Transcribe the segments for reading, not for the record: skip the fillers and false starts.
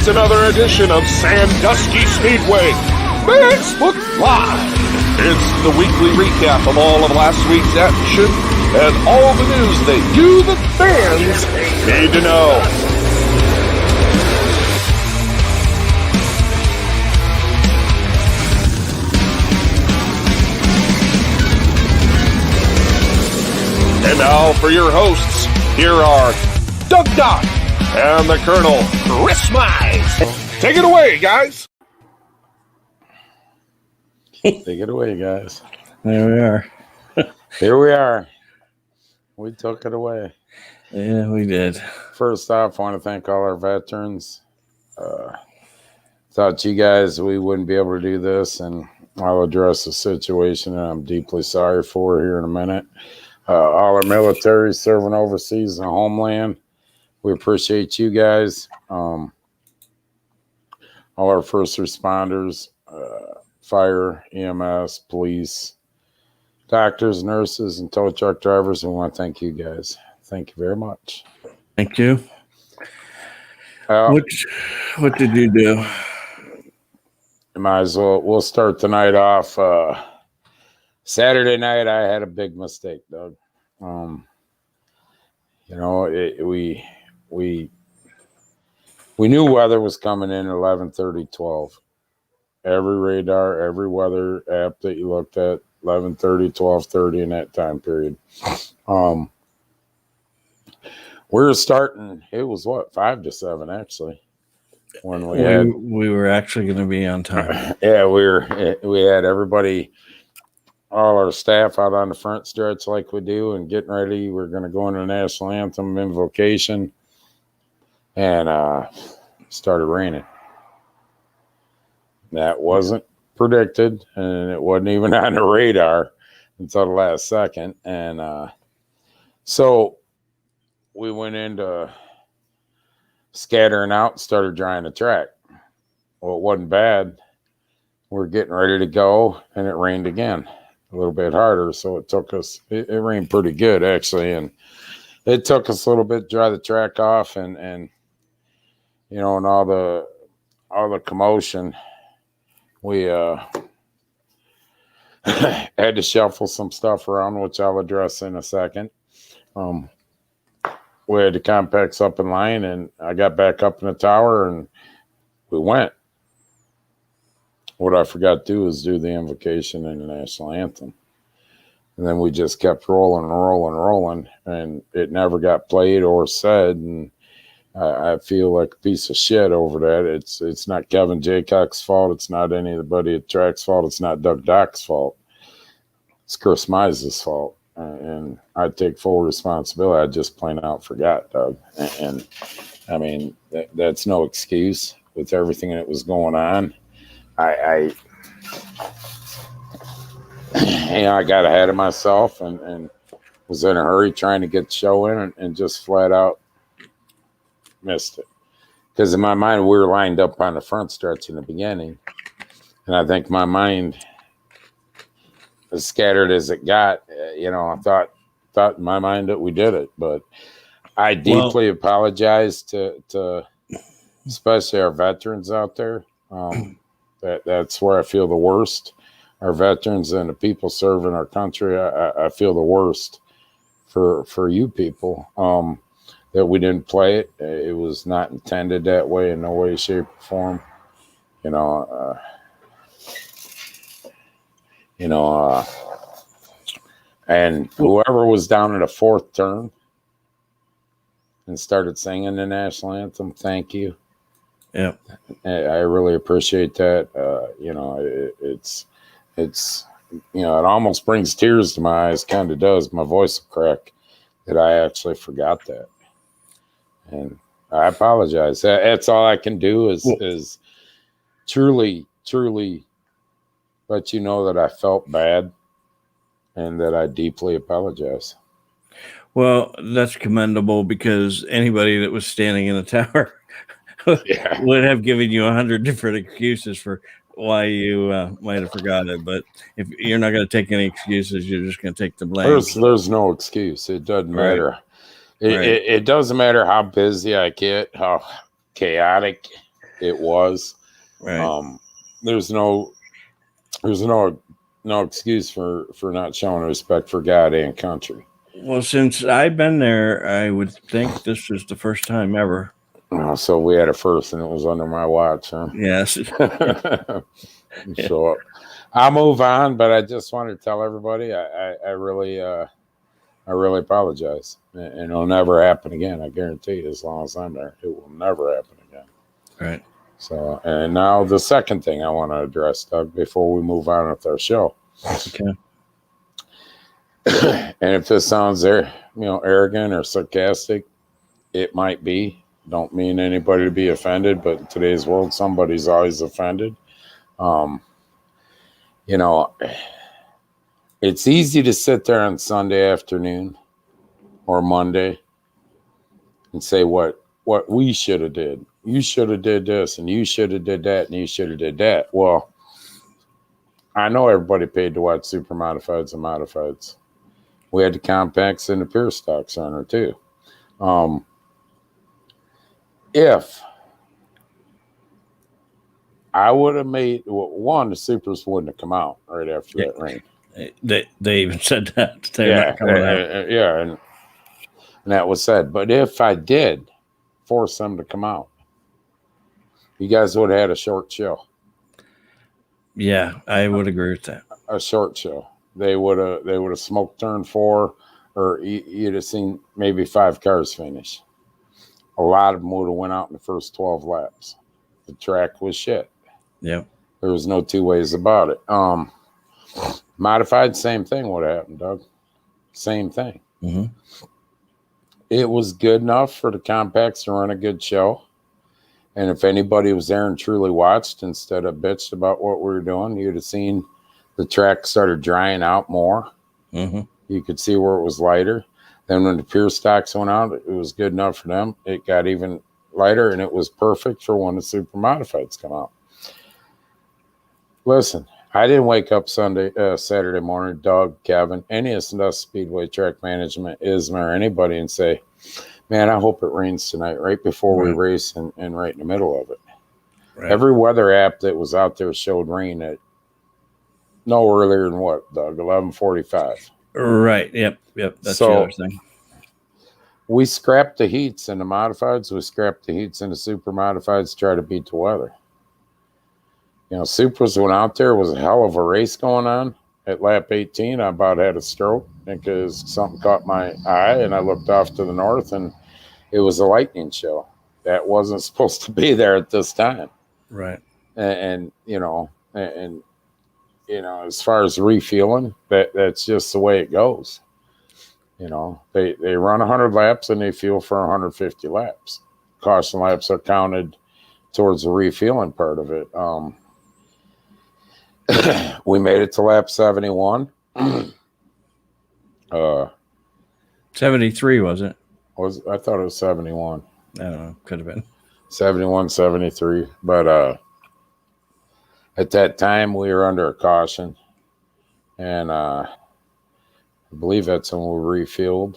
It's another edition of Sandusky Speedway Facebook Live. It's the weekly recap of all of last week's action and all the news that you, the fans, need to know. And now for your hosts, here are Doug Dock and the Colonel, Chris Mize. Take it away, guys. Take it away, guys. There we are. Here we are. We took it away. Yeah, we did. First off, I want to thank all our veterans. Thought you guys, we wouldn't be able to do this, and I'll address the situation that I'm deeply sorry for here in a minute. All our military serving overseas in the homeland, we appreciate you guys. All our first responders, fire, EMS, police, doctors, nurses, and tow truck drivers. We want to thank you guys. Thank you very much. Thank you. What did you do? Might as well. We'll start the night off. Saturday night, I had a big mistake, Doug. We knew weather was coming in at 11:30, 12. Every radar, every weather app that you looked at, 11:30, 12:30 in that time period. We were starting. It was 5 to 7 actually. When we were actually going to be on time. Yeah, we had everybody, all our staff out on the front stretch like we do, and getting ready. We're going to go into the national anthem invocation, and started raining. That wasn't predicted, and it wasn't even on the radar until the last second. And so we went into scattering out and started drying the track. Well, it wasn't bad. We're getting ready to go, and it rained again a little bit harder. So it took us, it rained pretty good actually. And it took us a little bit to dry the track off, and you know, and all the commotion, we had to shuffle some stuff around, which I'll address in a second. We had the compacts up in line, and I got back up in the tower, and we went. What I forgot to do is do the invocation and the national anthem. And then we just kept rolling, and it never got played or said. And I feel like a piece of shit over that. It's not Kevin Jaycock's fault. It's not anybody at track's fault. It's not Doug Dock's fault. It's Chris Mize's fault. And I take full responsibility. I just plain out forgot, Doug. And I mean, that's no excuse with everything that was going on. I got ahead of myself and was in a hurry trying to get the show in, and just flat out missed it. Because in my mind, we were lined up on the front stretch in the beginning, and I think my mind, as scattered as it got, I thought in my mind that we did it. But I deeply apologize to especially our veterans out there. That's where I feel the worst. Our veterans and the people serving our country, I feel the worst for you people, that we didn't play it. It was not intended that way in no way, shape, or form. And whoever was down in the fourth turn and started singing the national anthem, thank you. Yeah, I really appreciate that. It's it almost brings tears to my eyes. Kind of does. My voice will crack that I actually forgot that, and I apologize. That's all I can do is truly let you know that I felt bad and that I deeply apologize. Well, that's commendable, because anybody that was standing in the tower would have given you 100 different excuses for why you might have forgot it. But if you're not going to take any excuses, you're just going to take the blame. There's no excuse. It doesn't matter. Right. It doesn't matter how busy I get, how chaotic it was. Right. There's no excuse for not showing respect for God and country. Well, since I've been there, I would think this is the first time ever. So we had a first, and it was under my watch, huh? Yes. So I'll move on, but I just want to tell everybody I really apologize, and it'll never happen again. I guarantee you, as long as I'm there, it will never happen again. Right. So, and now the second thing I want to address, Doug, before we move on with our show. Okay. And if this sounds arrogant or sarcastic, it might be. Don't mean anybody to be offended, but in today's world, somebody's always offended. It's easy to sit there on Sunday afternoon or Monday and say what we should have did. You should have did this, and you should have did that, and you should have did that. Well, I know everybody paid to watch super modifieds and modifieds. We had the compacts and the pure stocks on her too. If I would have made the supers wouldn't have come out right after that rain. They even said that. They're not coming out. Yeah, and that was said. But if I did force them to come out, you guys would have had a short show. Yeah, I would agree with that. A short show. They would have smoked turn 4, or you'd have seen maybe 5 cars finish. A lot of them would have went out in the first 12 laps. The track was shit. Yeah. There was no two ways about it. Modified, same thing would have happened, Doug. Same thing. Mm-hmm. It was good enough for the compacts to run a good show. And if anybody was there and truly watched instead of bitched about what we were doing, you'd have seen the track started drying out more. Mm-hmm. You could see where it was lighter. Then when the pure stocks went out, it was good enough for them. It got even lighter, and it was perfect for when the super modifieds come out. Listen, I didn't wake up Saturday morning, Doug, Kevin, any of Sandusky Speedway track management, ISMA, or anybody, and say, man, I hope it rains tonight, right before we race and right in the middle of it. Right. Every weather app that was out there showed rain at no earlier than what, Doug? 11:45. Right. Yep. That's the other thing. We scrapped the heats in the modifieds. We scrapped the heats in the super modifieds to try to beat the weather. Supers went out there. It was a hell of a race going on. At lap 18, I about had a stroke because something caught my eye, and I looked off to the north, and it was a lightning show. That wasn't supposed to be there at this time. Right. And as far as refueling, that's just the way it goes. They run 100 laps and they fuel for 150 laps. Caution laps are counted towards the refueling part of it. We made it to lap 71. 73 was it? I thought it was 71. I don't know. Could have been 71, 73. But at that time, we were under a caution. And I believe that's when we refueled.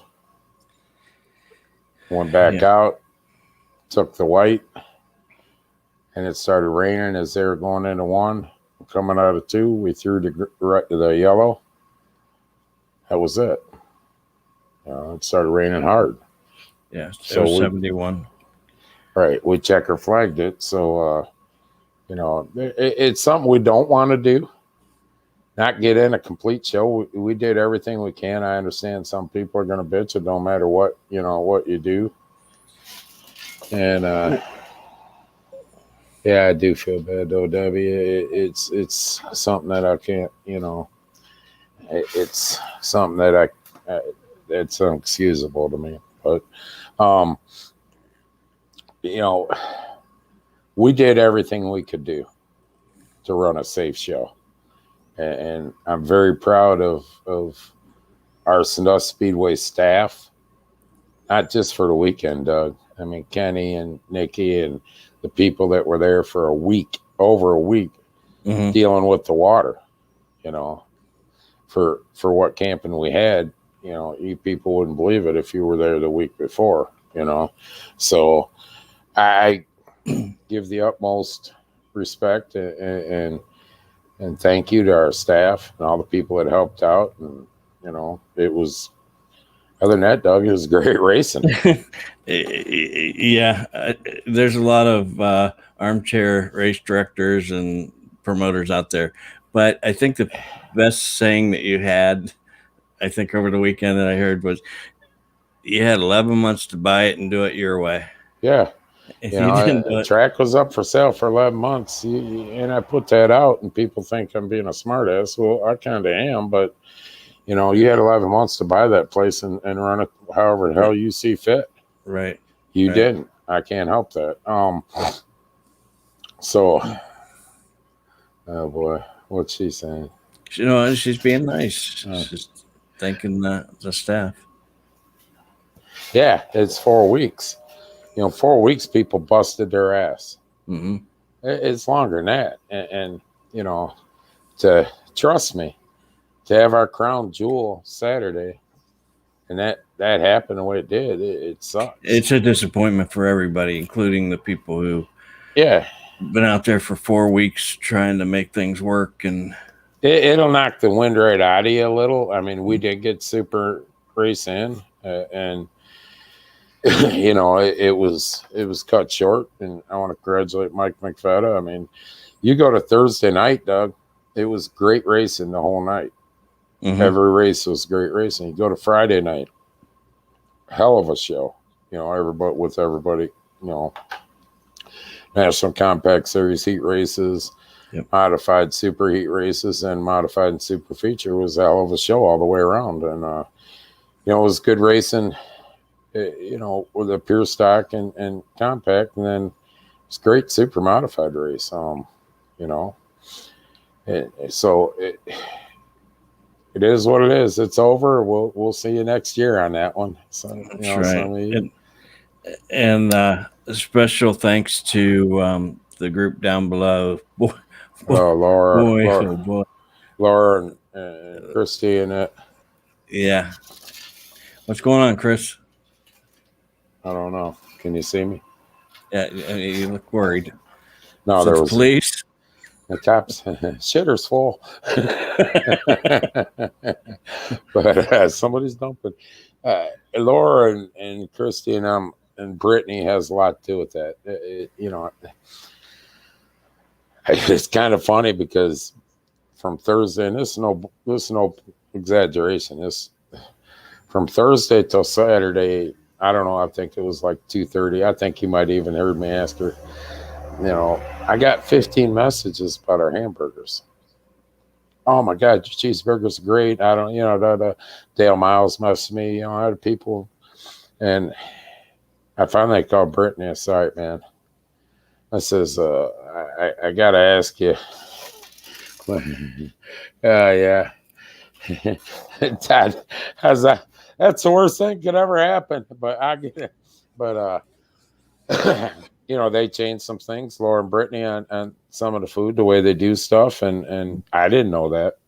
Went back out, took the white, and it started raining as they were going into 1. Coming out of 2, we threw the yellow. That was it. It started raining hard. Yeah, so it was 71. Right, we checker flagged it. So, it's something we don't want to do. Not get in a complete show. We did everything we can. I understand some people are going to bitch. It don't matter what you do. And yeah, I do feel bad though, Debbie. It's something that I can't. It's something that it's inexcusable to me. But we did everything we could do to run a safe show. And I'm very proud of our Sandusky Speedway staff, not just for the weekend, Doug. I mean, Kenny and Nikki and the people that were there for over a week, mm-hmm. dealing with the water, for what camping we had. You people wouldn't believe it if you were there the week before, So I give the utmost respect and thank you to our staff and all the people that helped out. And it was. Other than that, Doug, it was great racing. Yeah, there's a lot of armchair race directors and promoters out there, but I think the best saying that you had, I think over the weekend that I heard was, you had 11 months to buy it and do it your way. Yeah. If you didn't do the it, track was up for sale for 11 months, and I put that out, and people think I'm being a smartass. Well, I kind of am, but you had 11 months to buy that place and run it however the hell you see fit. right? You didn't. I can't help that. So, oh boy, what's she saying? She's being nice. She's thanking the staff. Yeah, it's 4 weeks. 4 weeks, people busted their ass. Mm-hmm. It's longer than that. And to trust me, to have our crown jewel Saturday, and that happened the way it did, it sucks. It's a disappointment for everybody, including the people who been out there for 4 weeks trying to make things work. And it'll knock the wind right out of you a little. I mean, we did get super race in, and it was cut short, and I want to congratulate Mike McFadden. I mean, you go to Thursday night, Doug, it was great racing the whole night. Mm-hmm. Every race was great racing. You go to Friday night, hell of a show. Everybody with everybody. National Compact Series heat races, modified super heat races, and modified and super feature was a hell of a show all the way around. And it was good racing. With a pure stock and compact, and then it's great super modified race. So it is what it is. It's over. We'll see you next year on that one. So that's right. And special thanks to the group down below. Laura and Christy and it. Yeah. What's going on, Chris? I don't know. Can you see me? Yeah, you look worried. No, there was police. The cops, shitter's full. But somebody's dumping. Laura and Christy and Brittany has a lot to do with that. It's kind of funny because from Thursday, and this is no exaggeration. From Thursday till Saturday, I don't know. I think it was like 2:30. I think you might even heard me ask her. I got 15 messages about our hamburgers. Oh my God, your cheeseburgers are great. I don't, Dale Miles messaged me. I had people, and I finally called Brittany. I said, "All right, man." I says, I gotta ask you. Yeah. Dad, how's that? That's the worst thing could ever happen. But I get it. But they changed some things, Laura and Brittany, on some of the food, the way they do stuff, and I didn't know that.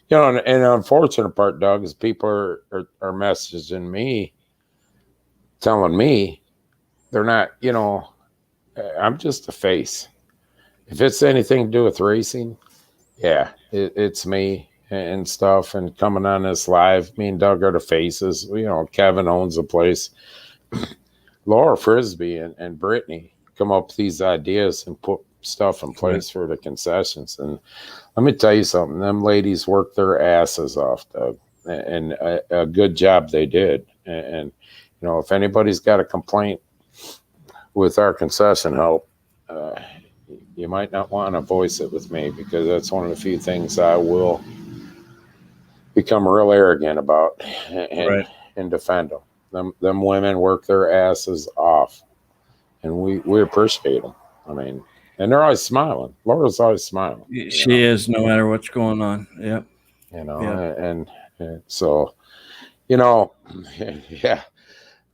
And the unfortunate part, Doug, is people are messaging me, telling me they're not. I'm just a face. If it's anything to do with racing, yeah, it's me and stuff. And coming on this live, me and Doug are the faces. Kevin owns the place. Laura Frisbee and Brittany come up with these ideas and put stuff in place for the concessions. And let me tell you something. Them ladies worked their asses off, Doug, and a good job they did. And if anybody's got a complaint with our concession help, you might not want to voice it with me, because that's one of the few things I will become real arrogant about and defend them. Them women work their asses off, and we appreciate them. I mean, and they're always smiling. Laura's always smiling. She is, no matter what's going on. Yep. And so, yeah.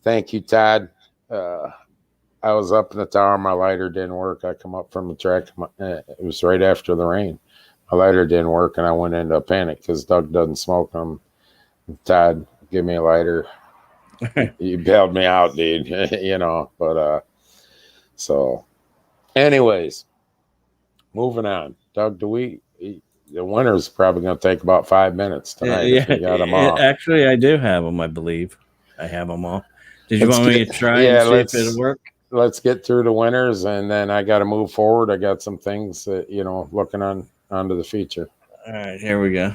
Thank you, Todd. I was up in the tower. My lighter didn't work. I come up from the track. It was right after the rain. My lighter didn't work, and I went into a panic because Doug doesn't smoke them. Todd, give me a lighter. You bailed me out, dude. But so Anyways, moving on. Doug, the winner's probably going to take about 5 minutes tonight if we got them all. Actually, I do have them, I believe. I have them all. Did you want me to try and see if it'll work? Let's get through the winners, and then I got to move forward. I got some things that, looking onto the feature. All right, here we go.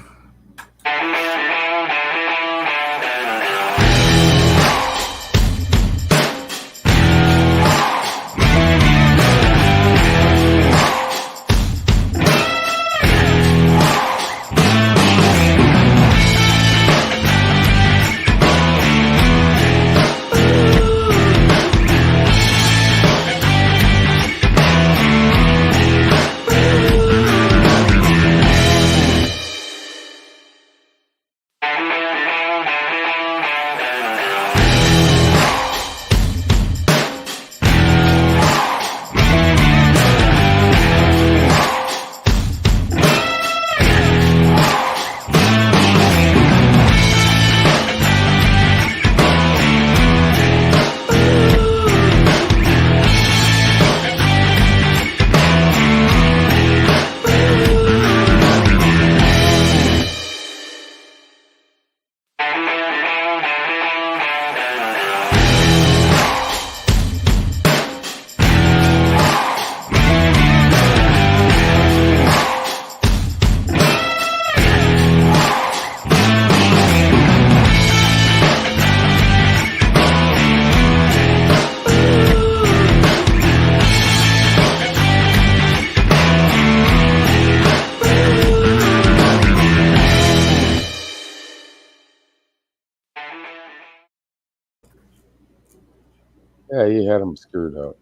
Yeah, you had them screwed up.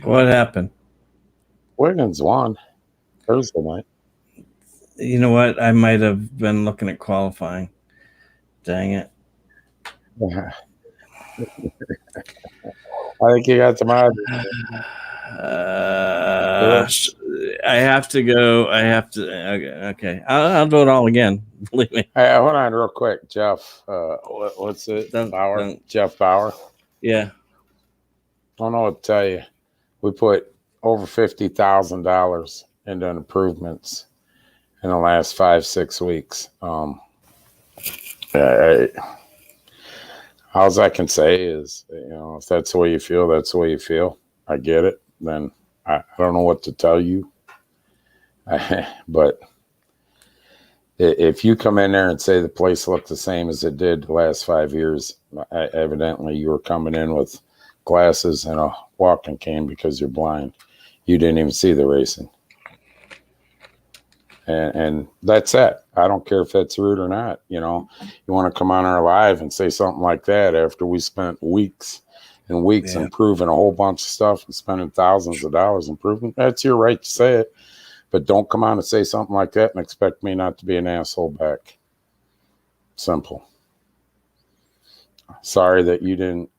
What happened? Wiggins won Thursday night. You know what? I might have been looking at qualifying. Dang it. Yeah. I think you got them out. I have to go. Okay. I'll do it all again. Believe me. Hey, hold on real quick, Jeff. What's it? Bauer? Jeff Bauer. Yeah. I don't know what to tell you. We put over $50,000 into improvements in the last 5-6 weeks. All I can say is, if that's the way you feel, that's the way you feel. I get it. Then I don't know what to tell you. But if you come in there and say the place looked the same as it did the last 5 years, evidently you were coming in with glasses and a walking cane because you're blind. You didn't even see the racing. And that's it. I don't care if that's rude or not. You want to come on our live and say something like that after we spent weeks and weeks improving a whole bunch of stuff and spending thousands of dollars improving. That's your right to say it. But don't come on and say something like that and expect me not to be an asshole back. Simple. Sorry that you didn't,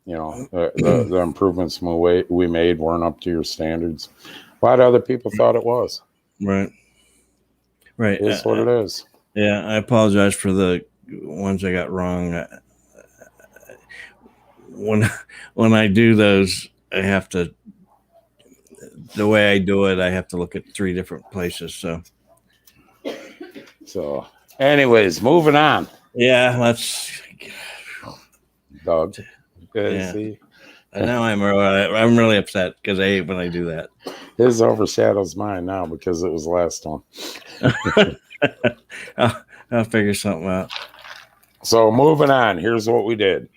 the improvements we made weren't up to your standards. A lot of other people thought it was. Right. It's what it is. Yeah, I apologize for the ones I got wrong. When I do those, I have to. The way I do it, I have to look at 3 different places. So, anyways, moving on. Yeah, let's. Doug, good to see you. And now I'm really upset because I hate when I do that. His overshadows mine now because it was the last one. I'll figure something out. So moving on, here's what we did.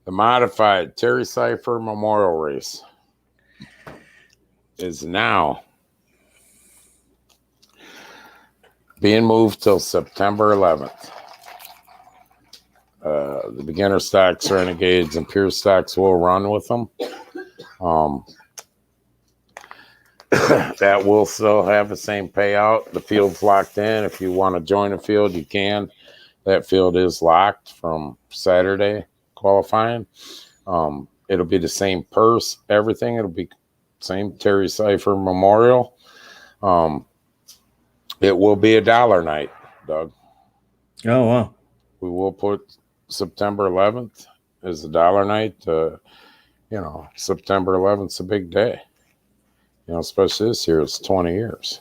The modified Terry Cipher Memorial Race is now being moved till September 11th. The beginner stocks, renegades, and pure stocks will run with them. That will still have the same payout. The field's locked in. If you want to join a field, you can. That field is locked from Saturday qualifying. It'll be the same purse, everything. It'll be same Terry Cipher Memorial. It will be $1 night, Doug. Oh, wow. We will put September 11th as $1 night. you know, September 11th's a big day. You know, especially this year, it's 20 years.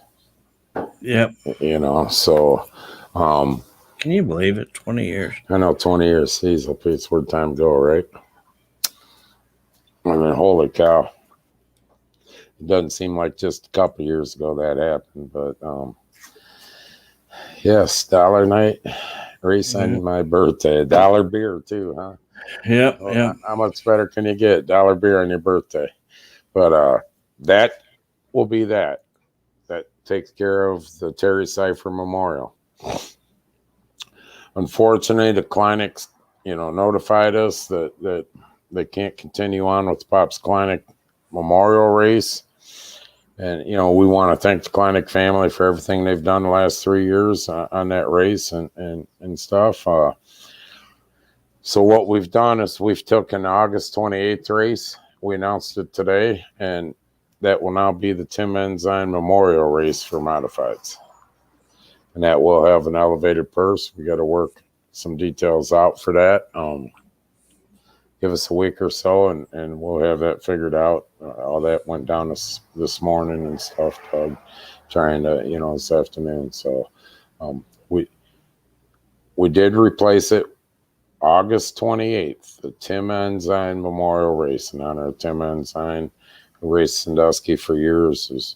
Yep. You know, so Can you believe it? 20 years. I know 20 years. Geez, it's where time go, right? I mean, holy cow. It doesn't seem like just a couple years ago that happened, but yes, dollar night race on my birthday. $1 beer too, huh? Yep. Well, Yep. how much better can you get? $1 beer on your birthday. But that will be that. That takes care of the Terry Cipher Memorial. Unfortunately, the Kleiniks, you know, notified us that they can't continue on with Pop's Kleinik Memorial Race. And, you know, we want to thank the Kleinik family for everything they've done the last 3 years on that race and stuff. So what we've done is we've taken the August 28th race. We announced it today, and that will now be the Tim Ensign Memorial Race for modifieds. And that will have an elevated purse. We got to work some details out for that. Give us a week or so, and we'll have that figured out. All that went down this morning and stuff, trying to, you know, this afternoon. So we did replace it August 28th, the Tim Ensign Memorial Race in honor of Tim Ensign, who raced Sandusky for years.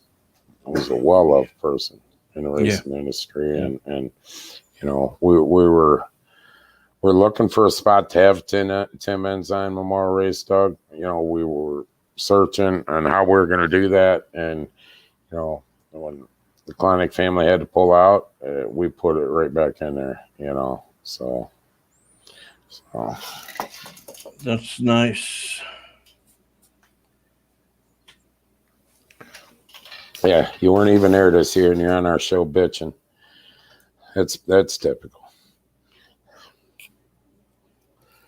Was a well-loved person in the racing industry, and you know, we're looking for a spot to have Tim Ensign Memorial Race, Doug. You know, we were searching on how we were going to do that, and you know, when the Kleinik family had to pull out, we put it right back in there. You know, so That's nice. Yeah, you weren't even there this year, and you're on our show bitching. That's typical.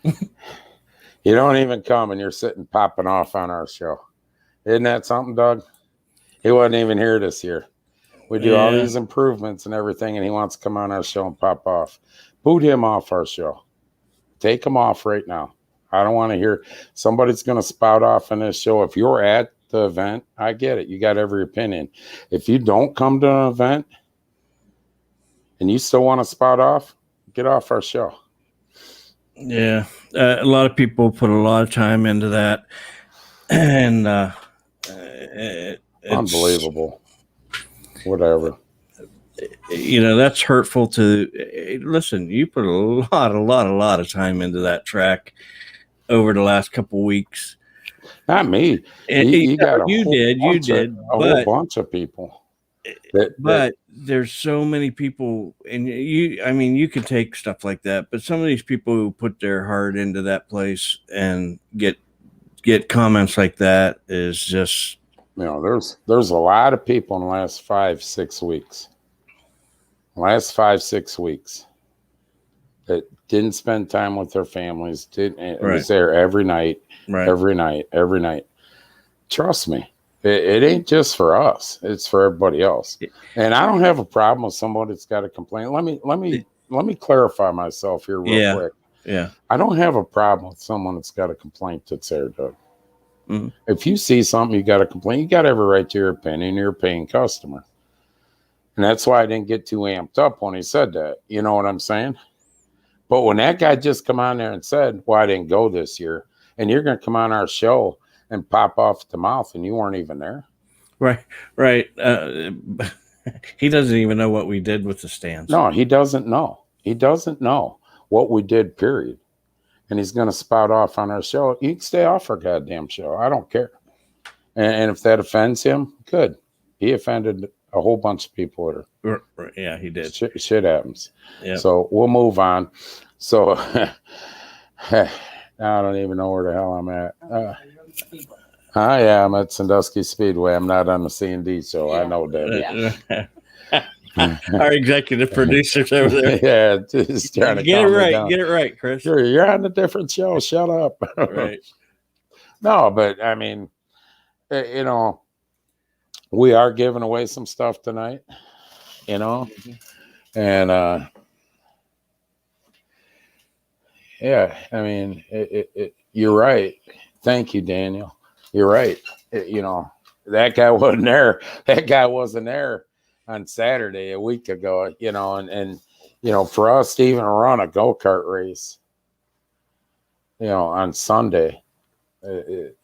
You don't even come, and you're sitting popping off on our show. Isn't that something, Doug? He wasn't even here this year. We do all these improvements and everything, and he wants to come on our show and pop off. Boot him off our show. Take him off right now. I don't want to hear somebody's going to spout off in this show. If you're at the event, I get it. You got every opinion. If you don't come to an event and you still want to spout off, get off our show. Yeah. A lot of people put a lot of time into that. And it's unbelievable. Whatever. You know, that's hurtful to listen. You put a lot of time into that track over the last couple of weeks. Not me. And you did. A whole bunch of people. But there's so many people, and you could take stuff like that, but some of these people who put their heart into that place and get comments like that is just, you know, there's a lot of people in the last 5-6 weeks. That didn't spend time with their families, was there every night, every night. Trust me, it ain't just for us; it's for everybody else. And I don't have a problem with somebody that's got a complaint. Let me clarify myself here real quick. Yeah, I don't have a problem with someone that's got a complaint that's there, Doug. Mm-hmm. If you see something, you got a complaint, you got every right to your opinion. You're a paying customer. And that's why I didn't get too amped up when he said that. You know what I'm saying? But when that guy just come on there and said, well, I didn't go this year, and you're going to come on our show and pop off at the mouth and you weren't even there. Right. He doesn't even know what we did with the stands. No, he doesn't know. He doesn't know what we did, period. And he's going to spout off on our show. You can stay off our goddamn show. I don't care. And if that offends him, good. He offended a whole bunch of people. Yeah, he did. Shit happens. Yep. So we'll move on. So I don't even know where the hell I'm at. I am at Sandusky Speedway. I'm not on the C&D show. I know that. Our executive producers over there. Yeah, just trying to get it right. Get it right, Chris. Sure, you're on a different show. Shut up. Right. No, but I mean, you know, we are giving away some stuff tonight, you know, and yeah, I mean, you're right. Thank you, Daniel. You're right. You know, that guy wasn't there. That guy wasn't there on Saturday a week ago, you know, and you know, for us to even run a go-kart race, you know, on Sunday, it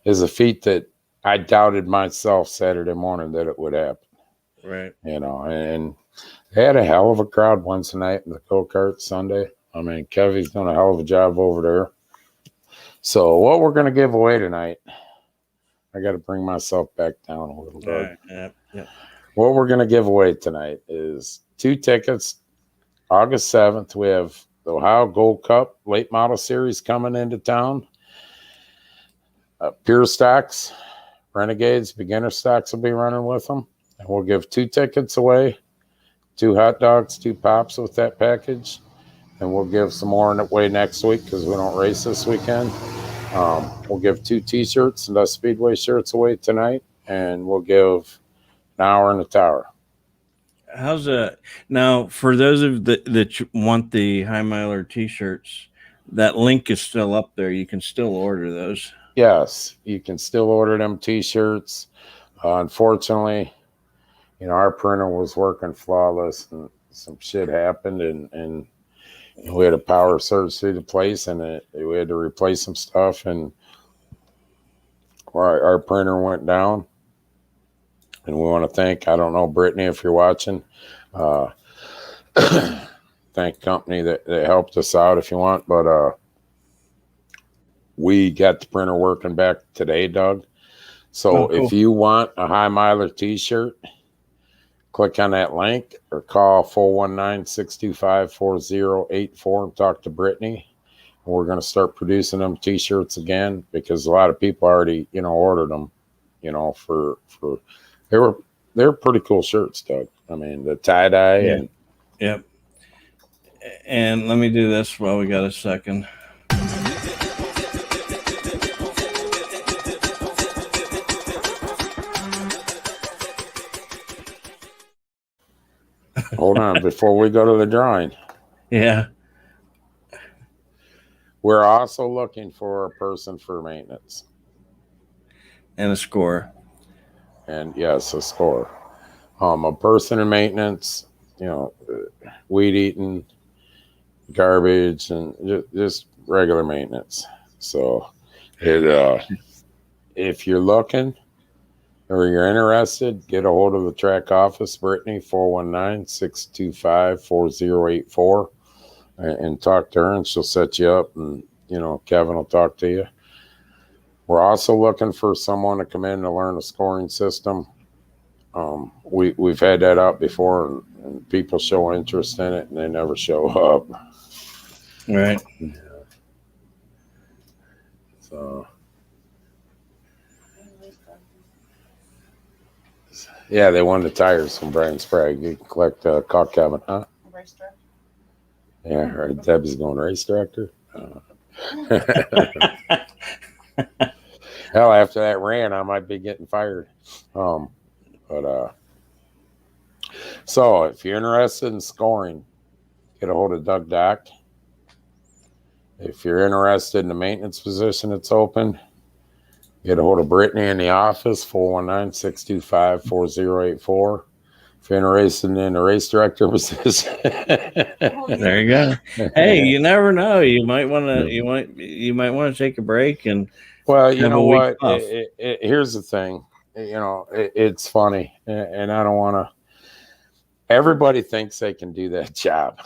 is a feat that I doubted myself Saturday morning that it would happen. Right. You know, and they had a hell of a crowd Wednesday night in the go-kart Sunday. I mean, Kevy's done a hell of a job over there. So what we're going to give away tonight, I got to bring myself back down a little bit. Right. Yeah. What we're going to give away tonight is 2 tickets. August 7th, we have the Ohio Gold Cup Late Model Series coming into town. Pure Stocks, Renegades, Beginner Stocks will be running with them. And we'll give 2 tickets away, 2 hot dogs, 2 pops with that package. And we'll give some more away next week because we don't race this weekend. We'll give 2 T-shirts and Dust Speedway shirts away tonight. And we'll give an hour in the tower. How's that? Now, for those of that want the Hy-Miler T-shirts, that link is still up there. You can still order those. Yes, you can still order them T-shirts. Unfortunately, you know, our printer was working flawless and some shit happened and we had a power surge through the place and we had to replace some stuff and our printer went down. And we want to thank, I don't know, Brittany, if you're watching, thank company that helped us out if you want. But we got the printer working back today, Doug. So cool. If you want a Hy-Miler T-shirt, click on that link or call 419-625-4084 and talk to Brittany. And we're going to start producing them T-shirts again because a lot of people already, you know, ordered them, you know, for they were pretty cool shirts, Doug. I mean, the tie-dye. Yeah. And yep. And let me do this while we got a second. Hold on, before we go to the drawing. Yeah. We're also looking for a person for maintenance. And a score. And yes, a score. A person in maintenance, you know, weed eating, garbage, and just regular maintenance. So if you're looking or you're interested, get a hold of the track office, Brittany, 419-625-4084, and talk to her, and she'll set you up, and, you know, Kevin will talk to you. We're also looking for someone to come in to learn a scoring system. We've had that out before, and people show interest in it, and they never show up. Right. Yeah. So, yeah, they won the tires from Brian Sprague. You can collect call Kevin, huh? Race director. Yeah, right. Debbie's going race director. Hell, after that ran, I might be getting fired. So if you're interested in scoring, get a hold of Doug Dock. If you're interested in the maintenance position that's open, get a hold of Brittany in the office, 419-625-4084. If you're interested in the race director position. There you go. Hey, you never know. You might want to. You might want to take a break and. Well, you know what? Here's the thing. You know, it's funny, and I don't want to. Everybody thinks they can do that job,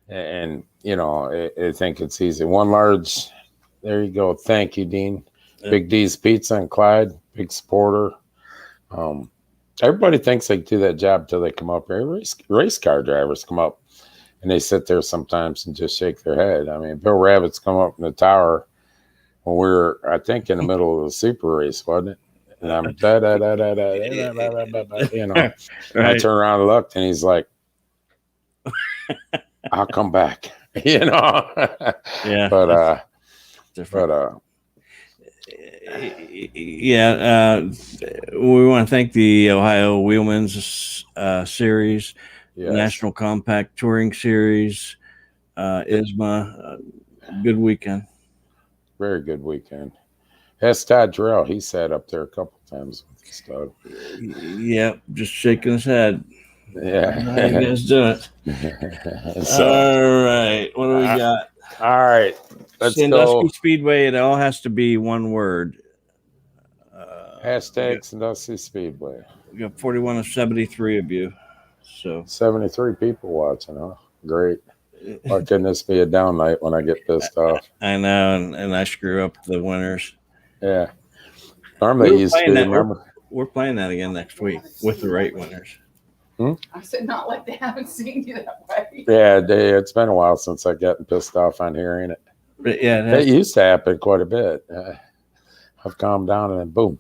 and you know, I think it's easy. One large. There you go. Thank you, Dean. Yep. Big D's Pizza and Clyde, big supporter. Everybody thinks they do that job till they come up here. Race car drivers come up, and they sit there sometimes and just shake their head. I mean, Bill Rabbit's come up in the tower. When we were, I think, in the middle of the super race, wasn't it? And I'm you know. Right. I turned around and looked, and he's like, "I'll come back," you know. Yeah. Yeah. We want to thank the Ohio Wheelman's Series, yes. National Compact Touring Series, ISMA. Good weekend. Very good weekend. That's Todd Terrell. He sat up there a couple times with his dog. Yep, just shaking his head. Yeah. How you guys doing? All right. What do we got? All right. Let's Sandusky go. Speedway. It all has to be one word. Hashtag Sandusky Speedway. We got 41 of 73 of you. So 73 people watching, huh? Great. Why couldn't this be a down night when I get pissed off? I know, and I screw up the winners. Yeah. Normally it used to be, remember? We're playing that again next week with the right winners. I said, not like they haven't seen you that way. Yeah, it's been a while since I've gotten pissed off on hearing it. But yeah, it used to happen quite a bit. I've calmed down and then boom.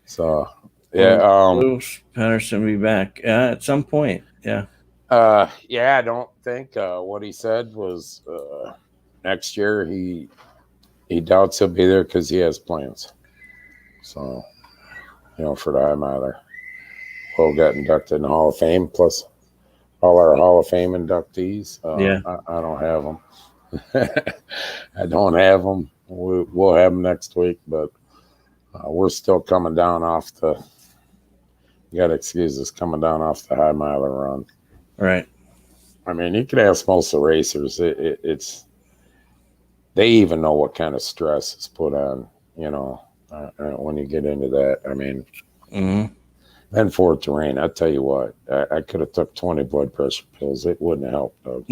So, yeah. Bruce Patterson will be back at some point. Yeah. I don't think what he said was next year he doubts he'll be there because he has plans. So, for the Hy-Miler. We'll get inducted in the Hall of Fame, plus all our Hall of Fame inductees. I don't have them. I don't have them. We'll have them next week, but we're still coming down off the. You got to excuse us coming down off the Hy-Miler run. Right. I mean, you could ask most of the racers. It's they even know what kind of stress is put on. When you get into that. I mean. Mm-hmm. And for it to rain, I tell you what, I could have took 20 blood pressure pills. It wouldn't have helped, though.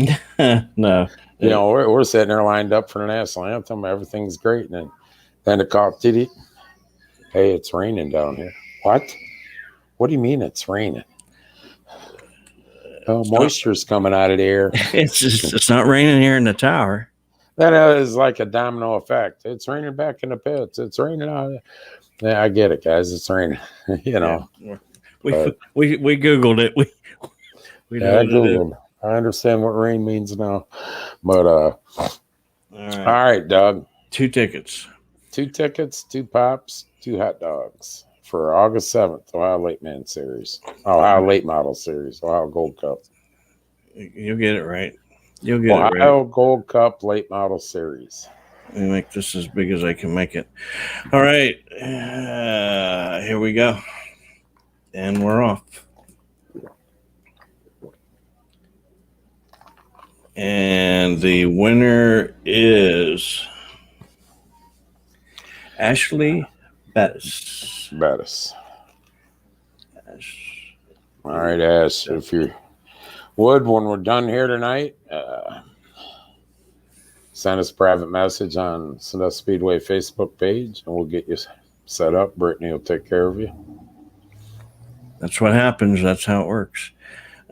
No. We're sitting there lined up for the national anthem. Everything's great. And then the call, hey, it's raining down here. What? What do you mean it's raining? Oh, moisture's coming out of the air. It's not raining here in the tower. That is like a domino effect. It's raining back in the pits. It's raining out. Yeah, I get it, guys. It's raining. Yeah. We Googled it. We I Googled. I understand what rain means now. But all right, Doug. 2 tickets. 2 tickets, 2 pops, 2 hot dogs for August 7th, Ohio Late Man Series. Ohio Late Model Series, Ohio Gold Cup. You'll get it right. You'll get Ohio it right. Gold Cup Late Model Series. Let me make this as big as I can make it. All right. Here we go. And we're off. And the winner is Ashley Bettis. All right, Ash, if you would, when we're done here tonight, send us a private message on Sandusky Speedway Facebook page, and we'll get you set up. Brittany will take care of you. That's what happens. That's how it works.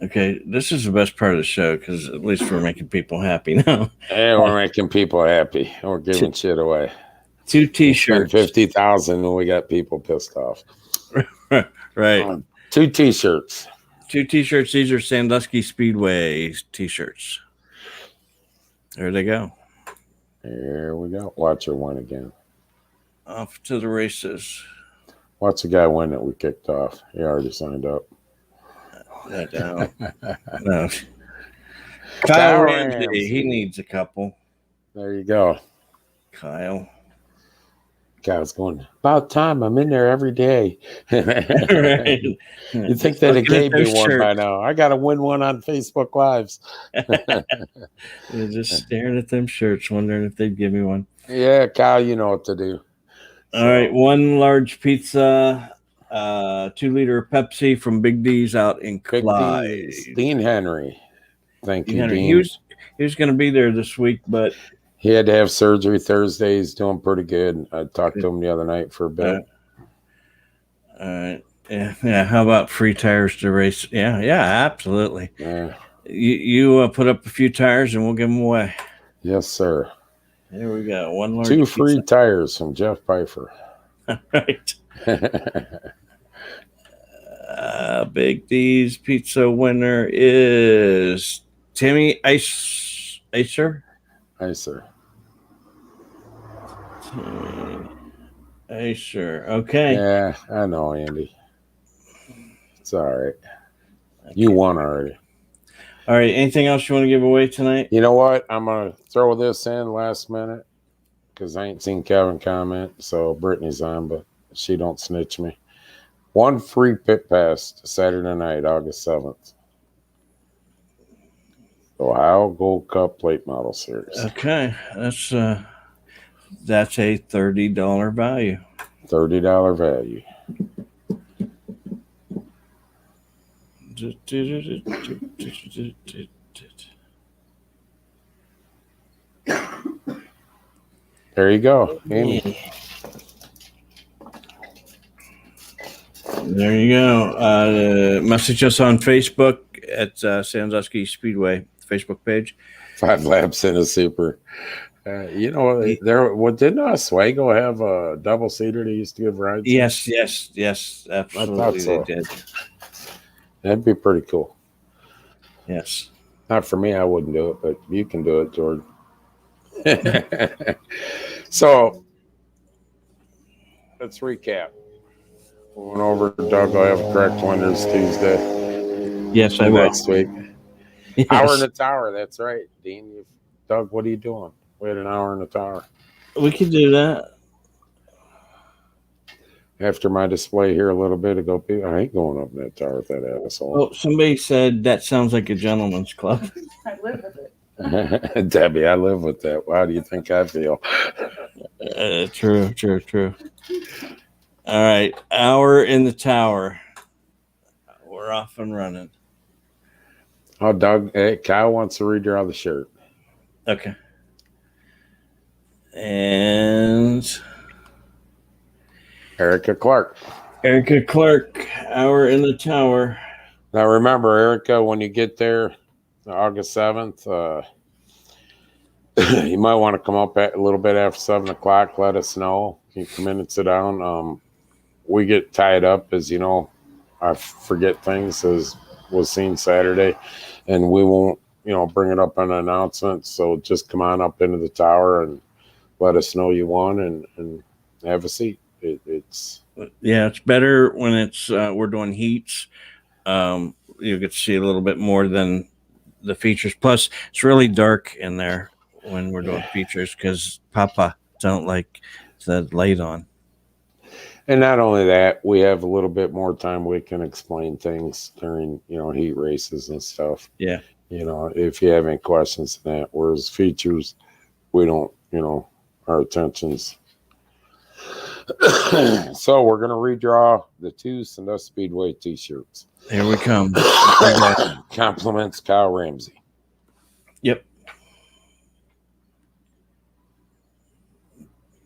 Okay, this is the best part of the show because at least we're making people happy now. And we're making people happy. And we're giving shit away. 2 T-shirts. 50,000 and we got people pissed off. Right. 2 T-shirts. 2 T-shirts. These are Sandusky Speedway T-shirts. There they go. There we go. Watch her win again. Off to the races. Watch the guy win that we kicked off. He already signed up. No. Kyle Ramsey. He needs a couple. There you go. Kyle. Guy's going, about time. I'm in there every day. Right. You think they'd have gave me one by now. I got to win one on Facebook Lives. You're just staring at them shirts, wondering if they'd give me one. Yeah, Kyle, you know what to do. All right, 1 large pizza, 2-liter Pepsi from Big D's out in Clyde. Dean Henry. Thank you, Henry. Dean. He was going to be there this week, but he had to have surgery Thursday. He's doing pretty good. I talked to him the other night for a bit. All right. Yeah. How about free tires to race? Yeah, absolutely. Yeah. You put up a few tires and we'll give them away. Yes, sir. There we go. 1 large 2 free tires from Jeff Pfeiffer. Right. Big D's pizza winner is Timmy Icer. Icer. Okay. Yeah, I know, Andy. It's all right. You won already. All right. Anything else you want to give away tonight? You know what? I'm going to throw this in last minute because I ain't seen Kevin comment. So Brittany's on, but she don't snitch me. 1 free pit pass Saturday night, August 7th. Ohio Gold Cup Plate Model Series. Okay. That's a $30 value. $30 value. There you go, Amy. There you go. Message us on Facebook at Sandusky Speedway Facebook page. 5 laps in a super. You know, didn't Oswego have a double seater they used to give rides? Yes, absolutely. I thought so. They did. That'd be pretty cool. Yes. Not for me, I wouldn't do it, but you can do it, Jordan. So let's recap. We went over Doug will have correct winners Tuesday. Yes, I will. Next week. Yes. Hour in the tower, that's right, Dean. Doug, what are you doing? We had an hour in the tower. We could do that. After my display here a little bit ago, I ain't going up in that tower with that asshole. Well, somebody said that sounds like a gentleman's club. I live with it. Debbie, I live with that. How do you think I feel? True. All right. Hour in the tower. We're off and running. Oh, Doug, hey, Kyle wants to redraw the shirt. Okay. And Erica Clark, hour in the tower. Now remember, Erica, when you get there, August 7th, you might want to come up a little bit after 7 o'clock. Let us know. You come in and sit down. We get tied up, as you know. I forget things, as was seen Saturday, and we won't, bring it up on an announcement. So just come on up into the tower and let us know you won and have a seat. It's better when it's we're doing heats. You get to see a little bit more than the features. Plus, it's really dark in there when we're doing features because Papa don't like the light on. And not only that, we have a little bit more time we can explain things during, heat races and stuff. Yeah. If you have any questions on that, whereas features, we don't, our attention's. So we're going to redraw the 2 Sandusky Speedway t-shirts. Here we come. Compliments Kyle Ramsey. Yep.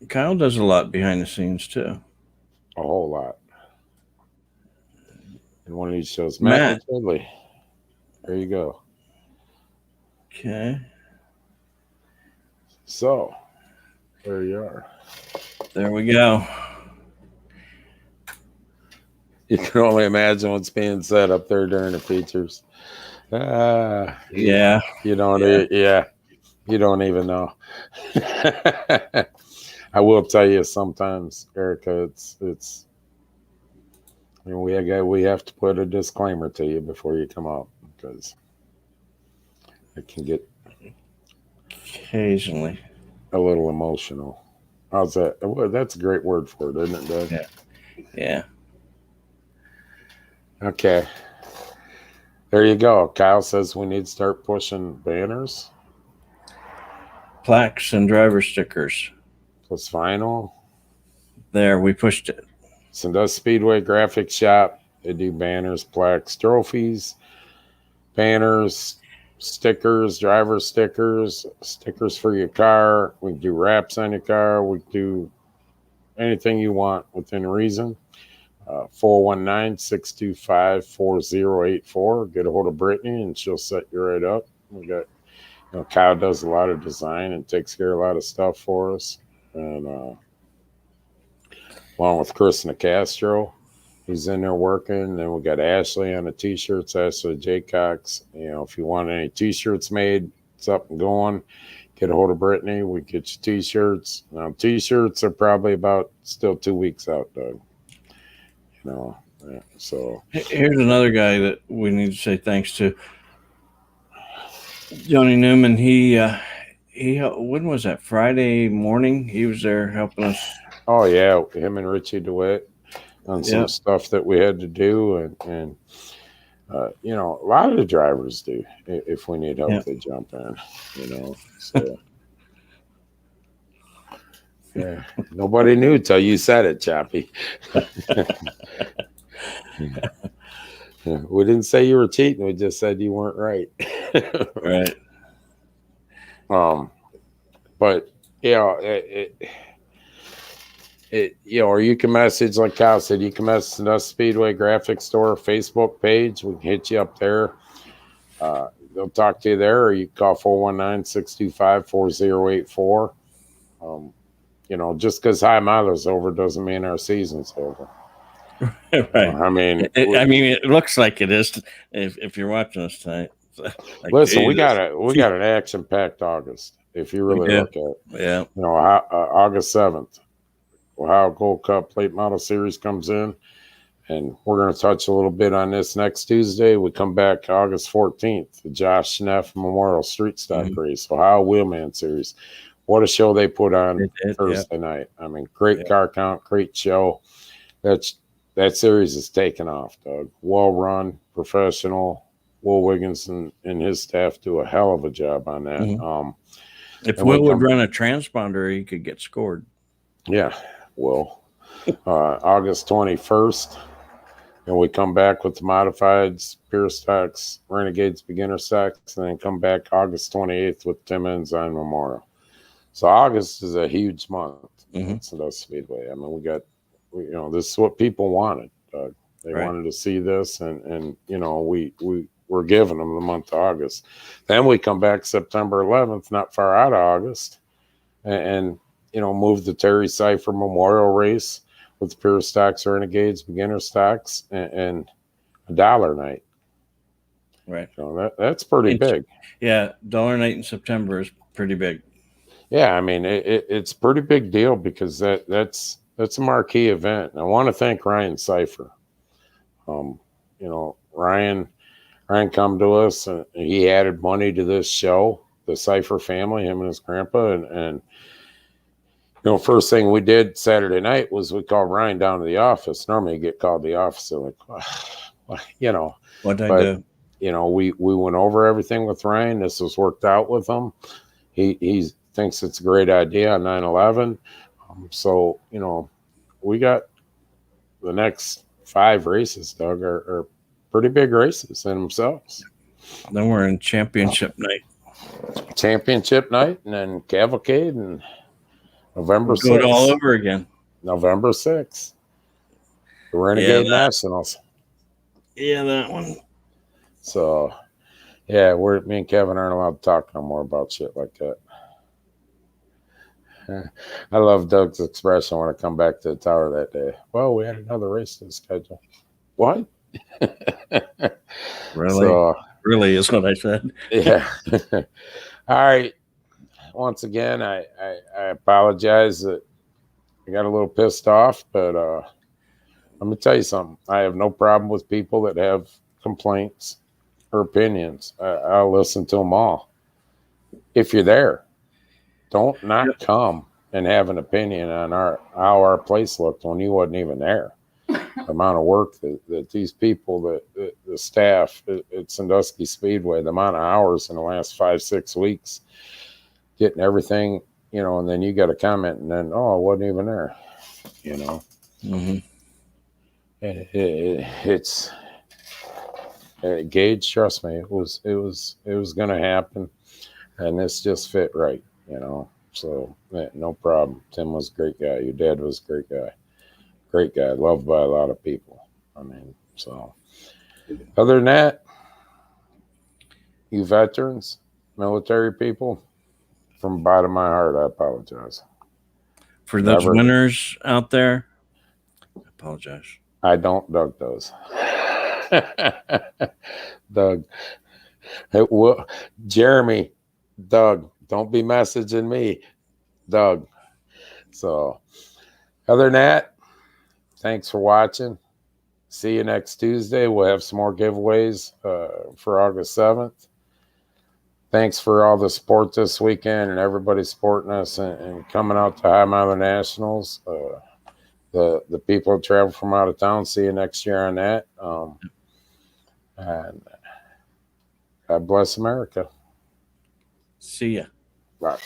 Kyle does a lot behind the scenes too. A whole lot. And one of these shows, Matt Ridley. There you go. Okay. So, there you are. There we go. You can only imagine what's being said up there during the features. Yeah. You don't even know. I will tell you sometimes, Erica, it's we have to put a disclaimer to you before you come out because it can get occasionally a little emotional. How's that? Well, that's a great word for it, isn't it, Doug? Yeah. Okay. There you go. Kyle says we need to start pushing banners, plaques, and driver stickers. Plus vinyl. There, we pushed it. Sandusky Speedway Graphics Shop. They do banners, plaques, trophies, banners, stickers, driver stickers, stickers for your car. We do wraps on your car. We do anything you want within reason. 419-625-4084. Get a hold of Brittany and she'll set you right up. We got, Kyle does a lot of design and takes care of a lot of stuff for us. And along with Chris Nicastro, he's in there working. Then we got Ashley on the t-shirts, Ashley Jaycox. If you want any t-shirts made, it's up and going. Get a hold of Brittany. We get you t-shirts. Now, t-shirts are probably about still 2 weeks out, Doug. So here's another guy that we need to say thanks to. Johnny Newman, he when was that? Friday morning. He was there helping us. Oh yeah, him and Richie DeWitt on some Yep. stuff that we had to do, and you know, a lot of the drivers do. If we need help, Yep. they jump in. You know, so yeah, nobody knew till you said it, Choppy. We didn't say you were cheating. We just said you weren't right. Right. But you know, you know, or you can message, like Kyle said, you can message Sandusky Speedway Graphics Store Facebook page. We can hit you up there. They'll talk to you there, or you can call 419-625-4084. You know, just because Hy-Miler's over doesn't mean our season's over. Right. I mean, it looks like it is if you're watching us tonight. Like, listen, we Jesus. got an action-packed August. If you really look at it, Yeah. you know, August 7th, Ohio Gold Cup Late Model Series comes in, and we're going to touch a little bit on this next Tuesday. We come back August 14th, the Josh Schneff Memorial Street Stock Race, Ohio Wheelman Series. What a show they put on Thursday night. I mean, great car count, great show. That series is taken off, Doug. Well run, professional. Will Wiggins and his staff do a hell of a job on that. If Will would run a transponder, he could get scored. Yeah, Will. August 21st, and we come back with the modifieds, pure stocks, renegades, beginner stocks, and then come back August 28th with Tim Ensign Memorial. So August is a huge month at Sandusky Speedway. I mean, you know, this is what people wanted. They wanted to see this, and you know, we're giving them the month of August. Then we come back September 11th, not far out of August, and you know, move the Terry Cipher Memorial Race with pure stocks, renegades, beginner stocks, and a dollar night. Right. So that's pretty big. Yeah, dollar night in September is pretty big. Yeah, I mean, it's a pretty big deal because that's a marquee event. And I want to thank Ryan Cipher. You know, Ryan come to us, and he added money to this show, the Cipher family, him and his grandpa, and you know, first thing we did Saturday night was we called Ryan down to the office. Normally you get called to the office, they're like, you know, What'd I do? You know, we went over everything with Ryan. This was worked out with him. He thinks it's a great idea on 9/11. So, you know, we got the next 5 races, Doug, are pretty big races in themselves. Then we're in championship night. Championship night, and then cavalcade, and November 6th. Do it all over again. November 6th. The Renegade Nationals. Yeah, that one. So, yeah, me and Kevin aren't allowed to talk no more about shit like that. I love Doug's expression when I come back to the tower that day. Well, we had another race to schedule. What? Really? So, really is what I said. Yeah. All right. Once again, I apologize that I got a little pissed off, but let me tell you something. I have no problem with people that have complaints or opinions. I'll listen to them all. If you're there, don't not come and have an opinion on how our place looked when you wasn't even there. The amount of work that these people, the staff at Sandusky Speedway, the amount of hours in the last 5-6 weeks, getting everything, you know, and then you got a comment, and then, oh, I wasn't even there, you know. It's Gage, trust me, it was going to happen, and this just fit right, you know. So no problem. Tim was a great guy. Your dad was a great guy, loved by a lot of people. I mean, so other than that, you veterans, military people, from the bottom of my heart, I apologize. For those winners out there, I apologize. I don't, Doug does. Doug. Jeremy, Doug, don't be messaging me, Doug. So, other than that, thanks for watching. See you next Tuesday. We'll have some more giveaways for August 7th. thanks for all the support this weekend and everybody supporting us and coming out to Hy-Miler Nationals. The people who travel from out of town, see you next year on that. And God bless America. See ya. Bye.